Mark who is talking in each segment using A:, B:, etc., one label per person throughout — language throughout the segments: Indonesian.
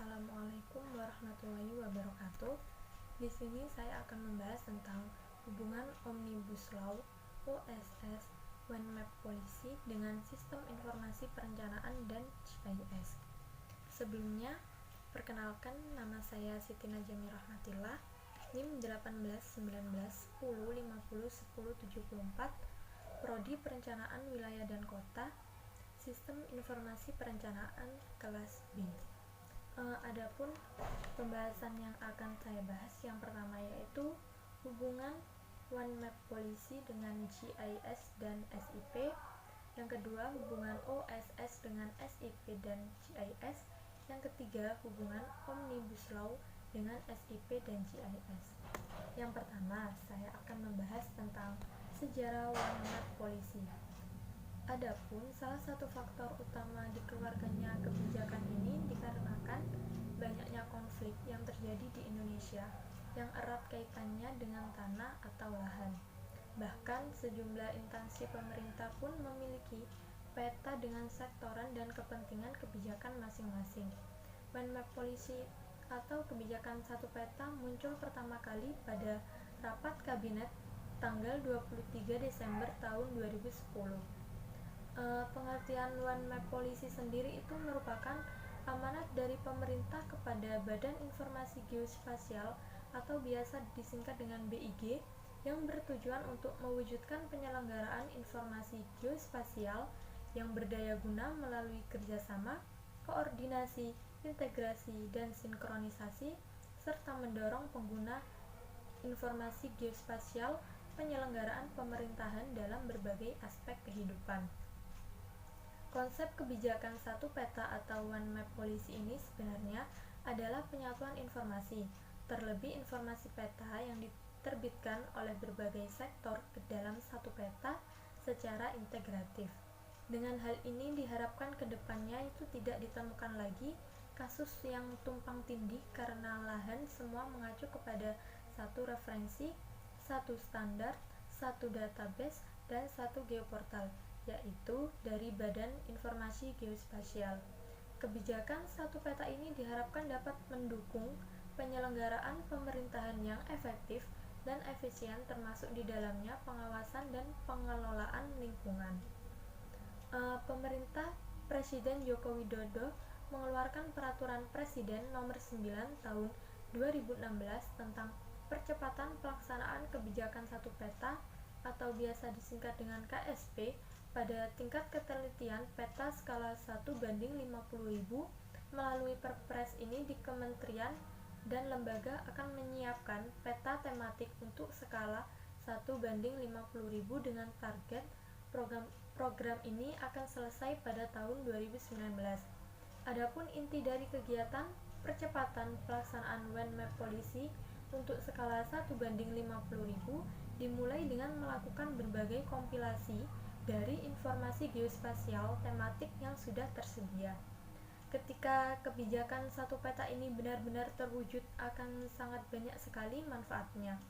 A: Assalamualaikum warahmatullahi wabarakatuh. Di sini saya akan membahas tentang hubungan Omnibus Law (OSS) One Map Policy dengan Sistem Informasi Perencanaan dan GIS. Sebelumnya, perkenalkan, nama saya Siti Najami Rahmatillah, NIM 181910501074, Prodi Perencanaan Wilayah dan Kota, Sistem Informasi Perencanaan kelas B. Adapun pembahasan yang akan saya bahas, yang pertama yaitu hubungan One Map Policy dengan GIS dan SIP, yang kedua hubungan OSS dengan SIP dan GIS, yang ketiga hubungan Omnibus Law dengan SIP dan GIS. Yang pertama, saya akan membahas tentang sejarah One Map Policy. Adapun salah satu faktor utama dikeluarkannya kebijakan ini dikarenakan banyaknya konflik yang terjadi di Indonesia yang erat kaitannya dengan tanah atau lahan. Bahkan sejumlah instansi pemerintah pun memiliki peta dengan sektoran dan kepentingan kebijakan masing-masing. One Map Policy atau kebijakan satu peta muncul pertama kali pada rapat kabinet tanggal 23 Desember tahun 2010. Pengertian One Map Policy sendiri itu merupakan amanat dari pemerintah kepada Badan Informasi Geospasial atau biasa disingkat dengan BIG, yang bertujuan untuk mewujudkan penyelenggaraan informasi geospasial yang berdaya guna melalui kerjasama, koordinasi, integrasi, dan sinkronisasi, serta mendorong pengguna informasi geospasial penyelenggaraan pemerintahan dalam berbagai aspek kehidupan. Konsep kebijakan satu peta atau One Map Policy ini sebenarnya adalah penyatuan informasi, terlebih informasi peta yang diterbitkan oleh berbagai sektor ke dalam satu peta secara integratif. Dengan hal ini diharapkan kedepannya itu tidak ditemukan lagi kasus yang tumpang tindih karena lahan semua mengacu kepada satu referensi, satu standar, satu database, dan satu geoportal, yaitu dari Badan Informasi Geospasial. Kebijakan satu peta ini diharapkan dapat mendukung penyelenggaraan pemerintahan yang efektif dan efisien, termasuk di dalamnya pengawasan dan pengelolaan lingkungan. Pemerintah Presiden Joko Widodo mengeluarkan Peraturan Presiden Nomor 9 Tahun 2016 tentang percepatan pelaksanaan kebijakan satu peta atau biasa disingkat dengan KSP pada tingkat ketelitian peta skala 1:50.000. Melalui Perpres ini di kementerian dan lembaga akan menyiapkan peta tematik untuk skala 1:50.000 dengan target program ini akan selesai pada tahun 2019. Adapun inti dari kegiatan percepatan pelaksanaan One Map Policy untuk skala 1:50.000 dimulai dengan melakukan berbagai kompilasi dari informasi geospasial tematik yang sudah tersedia. Ketika kebijakan satu peta ini benar-benar terwujud, akan sangat banyak sekali manfaatnya.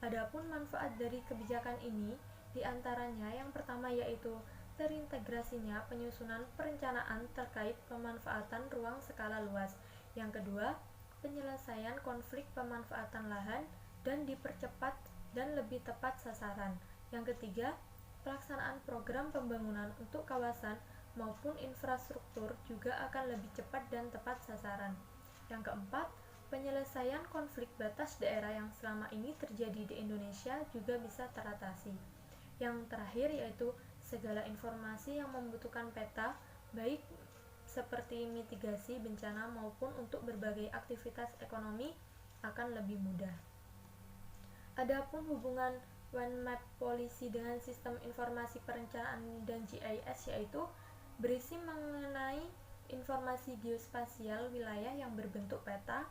A: Adapun manfaat dari kebijakan ini diantaranya yang pertama yaitu terintegrasinya penyusunan perencanaan terkait pemanfaatan ruang skala luas. Yang kedua, penyelesaian konflik pemanfaatan lahan dan dipercepat dan lebih tepat sasaran. Yang ketiga, pelaksanaan program pembangunan untuk kawasan maupun infrastruktur juga akan lebih cepat dan tepat sasaran. Yang keempat, penyelesaian konflik batas daerah yang selama ini terjadi di Indonesia juga bisa teratasi. Yang terakhir yaitu segala informasi yang membutuhkan peta, baik seperti mitigasi bencana maupun untuk berbagai aktivitas ekonomi, akan lebih mudah. Adapun hubungan One Map Policy dengan Sistem Informasi Perencanaan dan GIS yaitu berisi mengenai informasi geospasial wilayah yang berbentuk peta,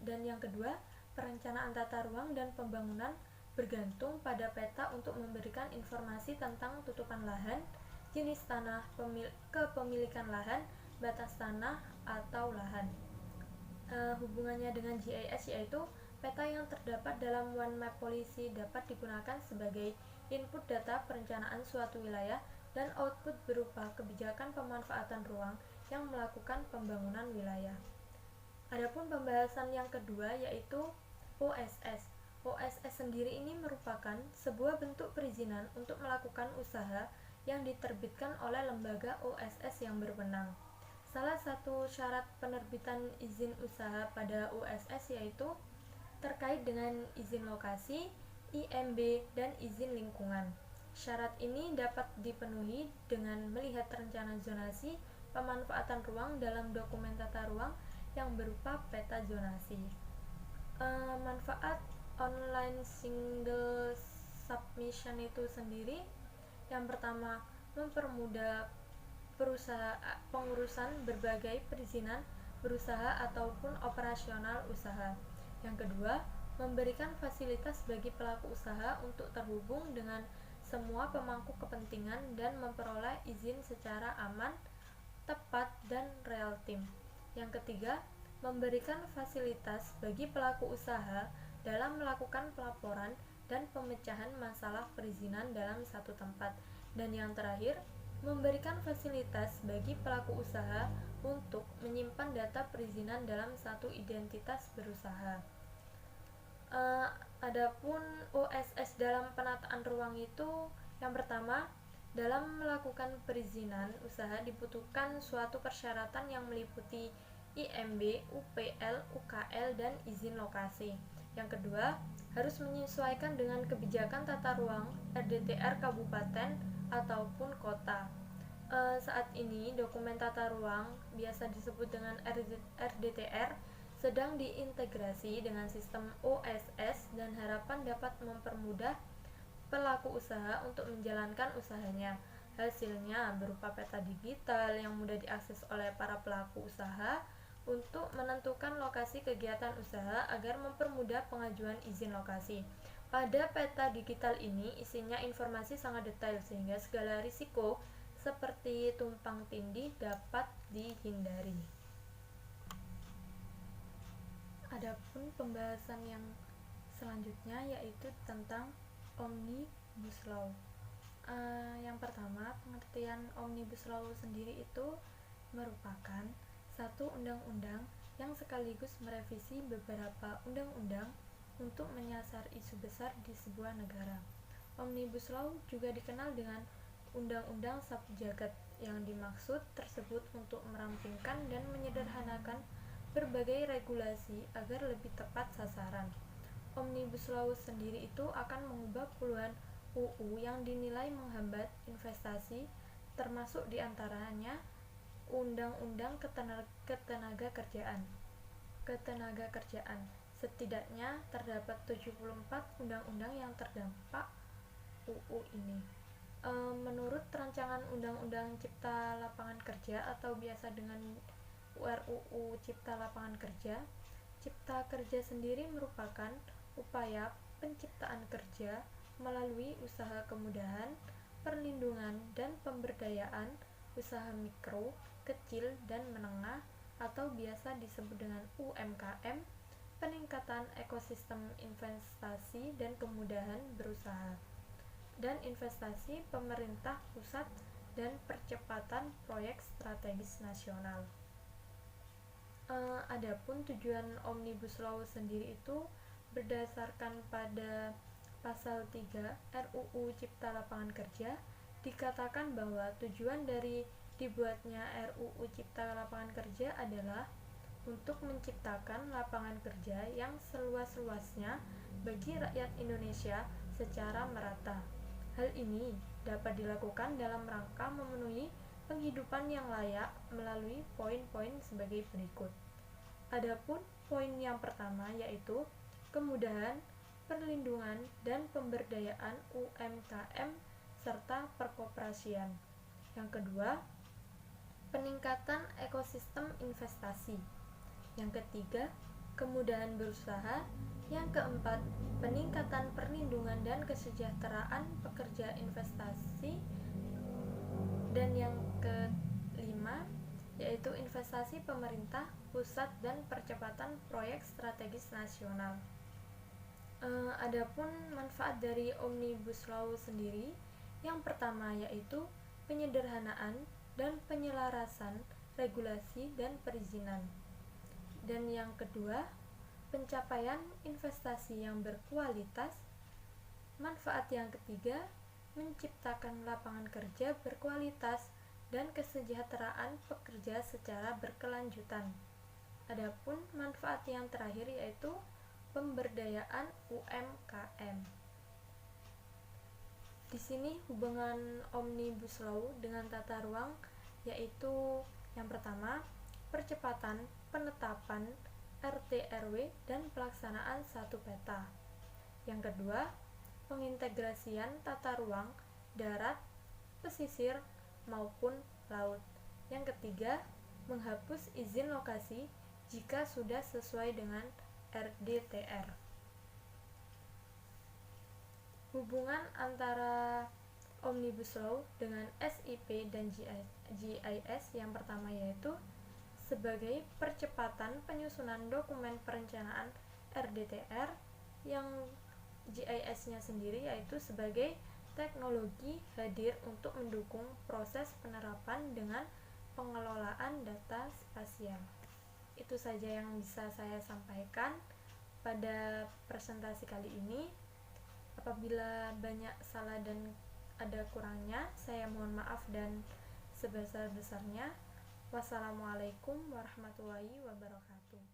A: dan yang kedua, perencanaan tata ruang dan pembangunan bergantung pada peta untuk memberikan informasi tentang tutupan lahan, jenis tanah, kepemilikan lahan, batas tanah atau lahan. Hubungannya dengan GIS yaitu peta yang terdapat dalam One Map Policy dapat digunakan sebagai input data perencanaan suatu wilayah dan output berupa kebijakan pemanfaatan ruang yang melakukan pembangunan wilayah. Adapun pembahasan yang kedua yaitu OSS. OSS sendiri ini merupakan sebuah bentuk perizinan untuk melakukan usaha yang diterbitkan oleh lembaga OSS yang berwenang. Salah satu syarat penerbitan izin usaha pada OSS yaitu terkait dengan izin lokasi, IMB, dan izin lingkungan. Syarat ini dapat dipenuhi dengan melihat rencana zonasi pemanfaatan ruang dalam dokumen tata ruang yang berupa peta zonasi. Manfaat online single submission itu sendiri, yang pertama mempermudah pengurusan berbagai perizinan berusaha ataupun operasional usaha. Yang kedua, memberikan fasilitas bagi pelaku usaha untuk terhubung dengan semua pemangku kepentingan dan memperoleh izin secara aman, tepat, dan real time. Yang ketiga, memberikan fasilitas bagi pelaku usaha dalam melakukan pelaporan dan pemecahan masalah perizinan dalam satu tempat. Dan yang terakhir, memberikan fasilitas bagi pelaku usaha untuk menyimpan data perizinan dalam satu identitas berusaha. Adapun OSS dalam penataan ruang itu, yang pertama, dalam melakukan perizinan usaha dibutuhkan suatu persyaratan yang meliputi IMB, UPL, UKL, dan izin lokasi. Yang kedua, harus menyesuaikan dengan kebijakan tata ruang RDTR kabupaten ataupun kota. Saat ini dokumen tata ruang biasa disebut dengan RDTR sedang diintegrasi dengan sistem OSS dan harapan dapat mempermudah pelaku usaha untuk menjalankan usahanya. Hasilnya berupa peta digital yang mudah diakses oleh para pelaku usaha untuk menentukan lokasi kegiatan usaha agar mempermudah pengajuan izin lokasi. Pada peta digital ini isinya informasi sangat detail sehingga segala risiko seperti tumpang tindih dapat dihindari. Adapun pembahasan yang selanjutnya yaitu tentang Omnibus Law. Yang pertama, pengertian Omnibus Law sendiri itu merupakan satu undang-undang yang sekaligus merevisi beberapa undang-undang untuk menyasar isu besar di sebuah negara. Omnibus Law juga dikenal dengan undang-undang sapu jagat, yang dimaksud tersebut untuk merampingkan dan menyederhanakan berbagai regulasi agar lebih tepat sasaran. Omnibus Law sendiri itu akan mengubah puluhan UU yang dinilai menghambat investasi, termasuk diantaranya Undang-Undang Ketenaga Kerjaan. Setidaknya terdapat 74 undang-undang yang terdampak UU ini. Menurut rancangan Undang-Undang Cipta Lapangan Kerja atau biasa dengan RUU Cipta Lapangan Kerja, Cipta Kerja sendiri merupakan upaya penciptaan kerja melalui usaha kemudahan, perlindungan, dan pemberdayaan usaha mikro, kecil, dan menengah atau biasa disebut dengan UMKM, peningkatan ekosistem investasi dan kemudahan berusaha, dan investasi pemerintah pusat dan percepatan proyek strategis nasional. Adapun tujuan Omnibus Law sendiri itu berdasarkan pada pasal 3 RUU Cipta Lapangan Kerja, dikatakan bahwa tujuan dari dibuatnya RUU Cipta Lapangan Kerja adalah untuk menciptakan lapangan kerja yang seluas-luasnya bagi rakyat Indonesia secara merata. Hal ini dapat dilakukan dalam rangka memenuhi penghidupan yang layak melalui poin-poin sebagai berikut. Adapun poin yang pertama yaitu kemudahan, perlindungan, dan pemberdayaan UMKM serta perkoperasian. Yang kedua, peningkatan ekosistem investasi. Yang ketiga, kemudahan berusaha. Yang keempat, peningkatan perlindungan dan kesejahteraan pekerja investasi. Dan yang kelima, yaitu investasi pemerintah pusat dan percepatan proyek strategis nasional. Adapun manfaat dari Omnibus Law sendiri, yang pertama yaitu penyederhanaan dan penyelarasan regulasi, dan perizinan. Dan yang kedua, pencapaian investasi yang berkualitas. Manfaat yang ketiga, menciptakan lapangan kerja berkualitas dan kesejahteraan pekerja secara berkelanjutan. Adapun manfaat yang terakhir yaitu pemberdayaan UMKM. Di sini hubungan Omnibus Law dengan tata ruang yaitu yang pertama, percepatan penetapan RT RW dan pelaksanaan satu peta. Yang kedua, pengintegrasian tata ruang darat, pesisir, maupun laut. Yang ketiga, menghapus izin lokasi jika sudah sesuai dengan RDTR. Hubungan antara Omnibus Law dengan SIP dan GIS yang pertama yaitu sebagai percepatan penyusunan dokumen perencanaan RDTR, yang GIS-nya sendiri yaitu sebagai teknologi hadir untuk mendukung proses penerapan dengan pengelolaan data spasial. Itu saja yang bisa saya sampaikan pada presentasi kali ini. Apabila banyak salah dan ada kurangnya, saya mohon maaf dan sebesar-besarnya. Wassalamualaikum warahmatullahi wabarakatuh.